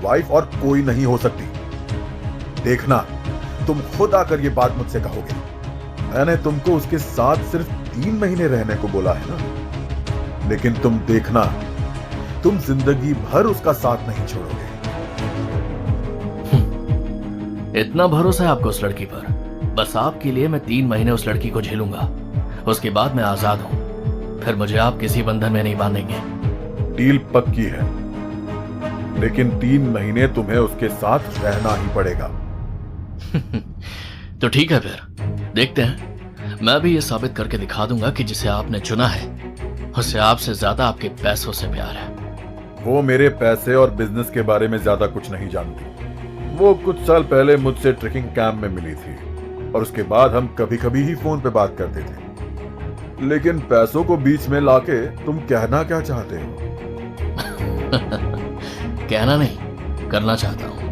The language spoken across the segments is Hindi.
वाइफ और कोई नहीं हो सकती। देखना, तुम खुद आकर ये बात मुझसे कहोगे। मैंने तुमको उसके साथ सिर्फ 3 महीने रहने को बोला है ना, लेकिन तुम देखना, तुम जिंदगी भर उसका साथ नहीं छोड़ोगे। इतना भरोसा है आपको उस लड़की पर? बस आपके लिए मैं 3 महीने उस लड़की को झेलूंगा, उसके बाद मैं आजाद हूं। फिर मुझे आप किसी बंधन में नहीं बांधेंगे। डील पक्की है, लेकिन 3 महीने तुम्हें उसके साथ रहना ही पड़ेगा। तो ठीक है, फिर देखते हैं। मैं भी ये साबित करके दिखा दूंगा कि जिसे आपने चुना है उससे आपसे ज्यादा आपके पैसों से प्यार है। वो मेरे पैसे और बिजनेस के बारे में ज्यादा कुछ नहीं जानती। वो कुछ साल पहले मुझसे ट्रेकिंग कैंप में मिली थी और उसके बाद हम कभी कभी ही फोन पे बात करते थे। लेकिन पैसों को बीच में लाके तुम कहना क्या चाहते हो? कहना नहीं, करना चाहता हूं।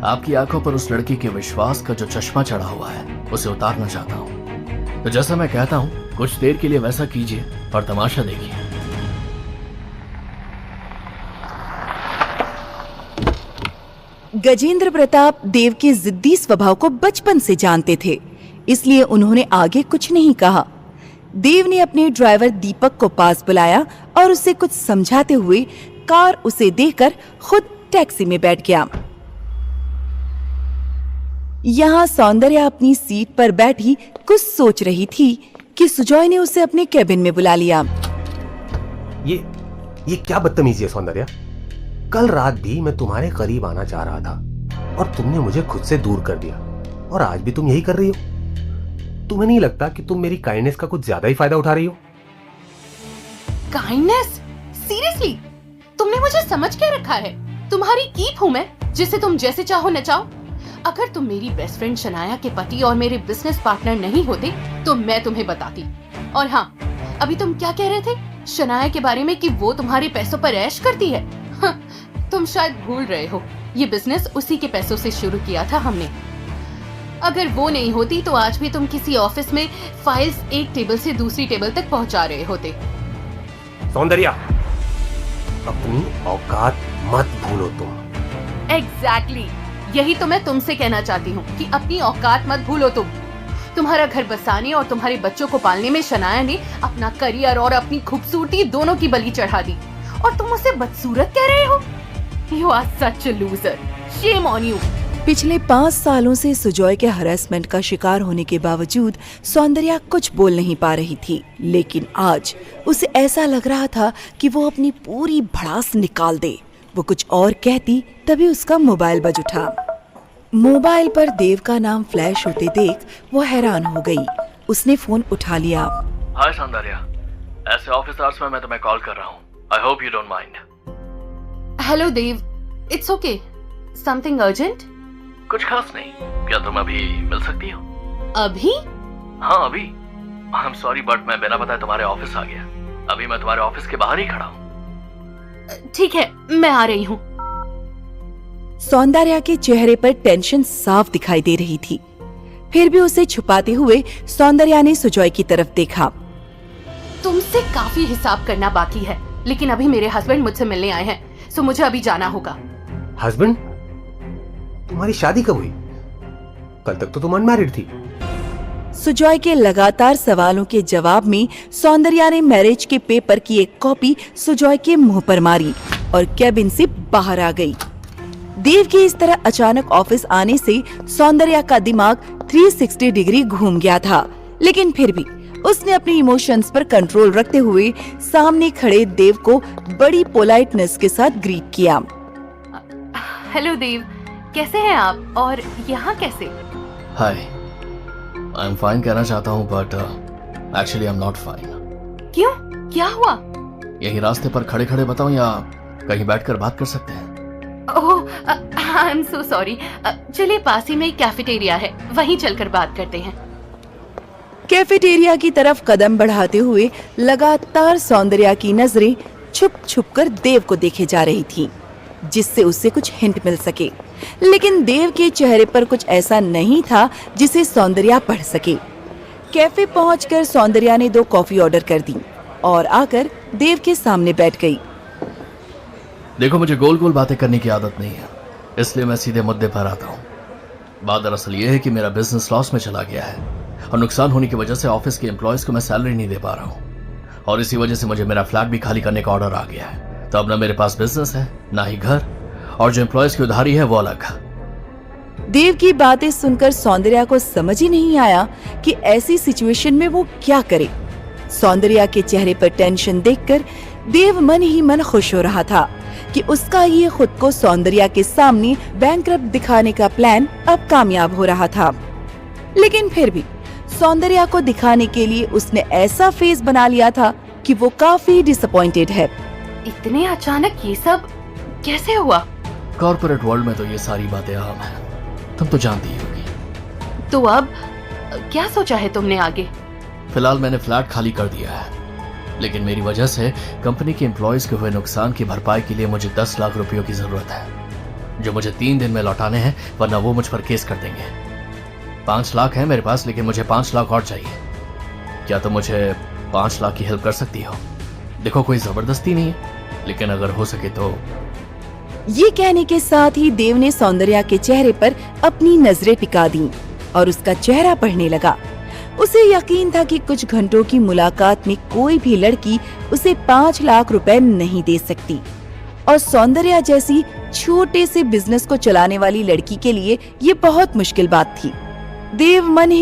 आपकी आंखों पर उस लड़की के विश्वास का जो चश्मा चढ़ा हुआ है उसे उतारना चाहता हूं। तो जैसा मैं कहता हूं, कुछ देर के लिए वैसा कीजिए और तमाशा देखिए। गजेंद्र प्रताप देव के जिद्दी स्वभाव को बचपन से जानते थे, इसलिए उन्होंने आगे कुछ नहीं कहा। देव ने अपने ड्राइवर दीपक को पास बुलाया और उसे कुछ समझाते हुए कार उसे देकर खुद टैक्सी में बैठ गया। यहाँ सौंदर्या अपनी सीट पर बैठी कुछ सोच रही थी कि सुजॉय ने उसे अपने केबिन में बुला लिया। ये क्या बदतमीजी है सौंदर्या? कल रात भी मैं तुम्हारे करीब आना चाह रहा था और तुमने मुझे खुद से दूर कर दिया, और आज भी तुम यही कर रही हो। तुम्हें नहीं लगता कि तुम मेरी काइंडनेस का कुछ ज्यादा ही फायदा उठा रही हो? काइंडनेस? सीरियसली? तुमने मुझे समझ क्या रखा है? तुम्हारी कीप हूं मैं, जिसे तुम जैसे चाहो नचाओ। अगर तुम मेरी बेस्ट फ्रेंड शनाया के पति और मेरे बिजनेस पार्टनर नहीं होते तो मैं तुम्हें बताती। और हाँ, अभी तुम क्या कह रहे थे शनाया के बारे में कि वो तुम्हारे पैसों पर ऐश करती है? तुम शायद भूल रहे हो, ये बिजनेस उसी के पैसों से शुरू किया था हमने। अगर वो नहीं होती तो आज भी तुम किसी ऑफिस में फाइल्स एक टेबल से दूसरी टेबल तक पहुंचा रहे होते। सौंदर्या, अपनी औकात मत भूलो तुम। एग्जैक्टली, यही तो मैं तुमसे कहना चाहती हूँ कि अपनी औकात मत भूलो तुम। तुम्हारा घर बसाने और तुम्हारे बच्चों को पालने में शनाया ने अपना करियर और अपनी खूबसूरती दोनों की बलि चढ़ा दी, और तुम उसे बदसूरत कह रहे हो? You are such a loser. Shame on you. पिछले 5 सालों से सुजॉय के हरासमेंट का शिकार होने के बावजूद सौंदर्या कुछ बोल नहीं पा रही थी, लेकिन आज उसे ऐसा लग रहा था कि वो अपनी पूरी भड़ास निकाल दे। वो कुछ और कहती तभी उसका मोबाइल बज उठा। मोबाइल पर देव का नाम फ्लैश होते देख वो हैरान हो गई। उसने फोन उठा लिया। हाय सौंदर्या, ऐसे ऑफिस आवर्स में मैं तुम्हें कॉल कर रहा हूँ। I hope you don't mind. Hello Dev, it's okay. Something urgent? कुछ खास नहीं। क्या तुम अभी मिल सकती हो? अभी? हाँ अभी। आई एम सॉरी बट मैं बिना बताए तुम्हारे ऑफिस आ गया। अभी मैं तुम्हारे ऑफिस के बाहर ही खड़ा हूँ। ठीक है, मैं आ रही हूँ। सौंदर्या के चेहरे पर टेंशन साफ दिखाई दे रही थी, फिर भी उसे छुपाते हुए सौंदर्या ने सुजॉय की तरफ देखा। तुमसे काफी हिसाब करना बाकी है, लेकिन अभी मेरे हस्बैंड मुझसे मिलने आए हैं, सो मुझे अभी जाना होगा। हस्बैंड? तुम्हारी शादी कब हुई? कल तक तो तुम अनमैरिड थी। सुजॉय के लगातार सवालों के जवाब में सौंदर्या ने मैरिज के पेपर की एक कॉपी सुजॉय के मुंह पर मारी और केबिन से बाहर आ गई। देव के इस तरह अचानक ऑफिस आने से सौंदर्या का दिमाग 360 डिग्री घूम गया था, लेकिन फिर भी उसने अपने इमोशंस पर कंट्रोल रखते हुए सामने खड़े देव को बड़ी पोलाइटनेस के साथ ग्रीट किया। हेलो देव, कैसे हैं आप और यहाँ कैसे? हाय, आई एम फाइन कहना चाहता हूँ but actually I am not fine. क्यों, क्या हुआ? यही रास्ते पर खड़े खड़े बताऊं या कहीं बैठकर बात कर सकते हैं? ओह, आई एम सो सॉरी। चलिए पास ही में एक कैफेटेरिया है, वहीं चलकर बात करते हैं। कैफेटेरिया की तरफ कदम बढ़ाते हुए लगातार सौंदर्या की नजरें छुप छुप कर देव को देखे जा रही थीं, जिससे उसे कुछ हिंट मिल सके। लेकिन देव के चेहरे पर कुछ ऐसा नहीं था जिसे सौंदर्या पढ़ सके। कैफे पहुंचकर सौंदर्या ने 2 कॉफी ऑर्डर कर दी और आकर देव के सामने बैठ गई। देखो, मुझे गोल गोल बातें करने की आदत नहीं है। इसलिए मैं सीधे मुद्दे पर आता हूँ। बात दरअसल ये है कि मेरा बिजनेस लॉस में चला गया है और नुकसान होने की वजह से ऑफिस के एम्प्लॉयज को मैं सैलरी नहीं दे पा रहा हूँ और इसी वजह से मुझे मेरा फ्लैट भी खाली करने का ऑर्डर आ गया है। तो अब ना मेरे पास बिजनेस है ना ही घर, और जो एम्प्लॉयज की उधारी है वो अलग। देव की बातें सुनकर सौंदर्या को समझ ही नहीं आया कि ऐसी सिचुएशन में वो क्या करे। सौंदर्या के चेहरे पर टेंशन देखकर देव मन ही मन खुश हो रहा था कि उसका ये खुद को सौंदर्या के सामने बैंकरप्ट दिखाने का प्लान अब कामयाब हो रहा था। लेकिन फिर भी सौंदर्या को दिखाने के लिए उसने ऐसा फेस बना लिया था कि वो काफी डिसअपॉइंटेड है। इतने अचानक ये सब कैसे हुआ? कॉर्पोरेट वर्ल्ड में तो ये सारी बातें आम है, तुम तो जानती ही होगी। तो अब क्या सोचा है तुमने आगे? फिलहाल मैंने फ्लैट खाली कर दिया है, लेकिन मेरी वजह से कंपनी के एम्प्लॉयज के हुए नुकसान की भरपाई के लिए मुझे 10 लाख रुपयों की जरूरत है, जो मुझे 3 दिन में लौटाने हैं, वरना वो मुझ पर केस कर देंगे। 5 लाख है मेरे पास, लेकिन मुझे 5 लाख और चाहिए। क्या तुम मुझे 5 लाख की हेल्प कर सकती हो? देखो कोई जबरदस्ती नहीं है, लेकिन अगर हो सके तो। ये कहने के साथ ही देव ने सौंदर्या के चेहरे पर अपनी नजरें टिका दी और उसका चेहरा पढ़ने लगा। उसे यकीन था कि कुछ घंटों की मुलाकात में कोई भी लड़की उसे 5 लाख रुपए नहीं दे सकती, और सौंदर्या जैसी छोटे से बिजनेस को चलाने वाली लड़की के लिए ये बहुत मुश्किल बात थी। देव मन ही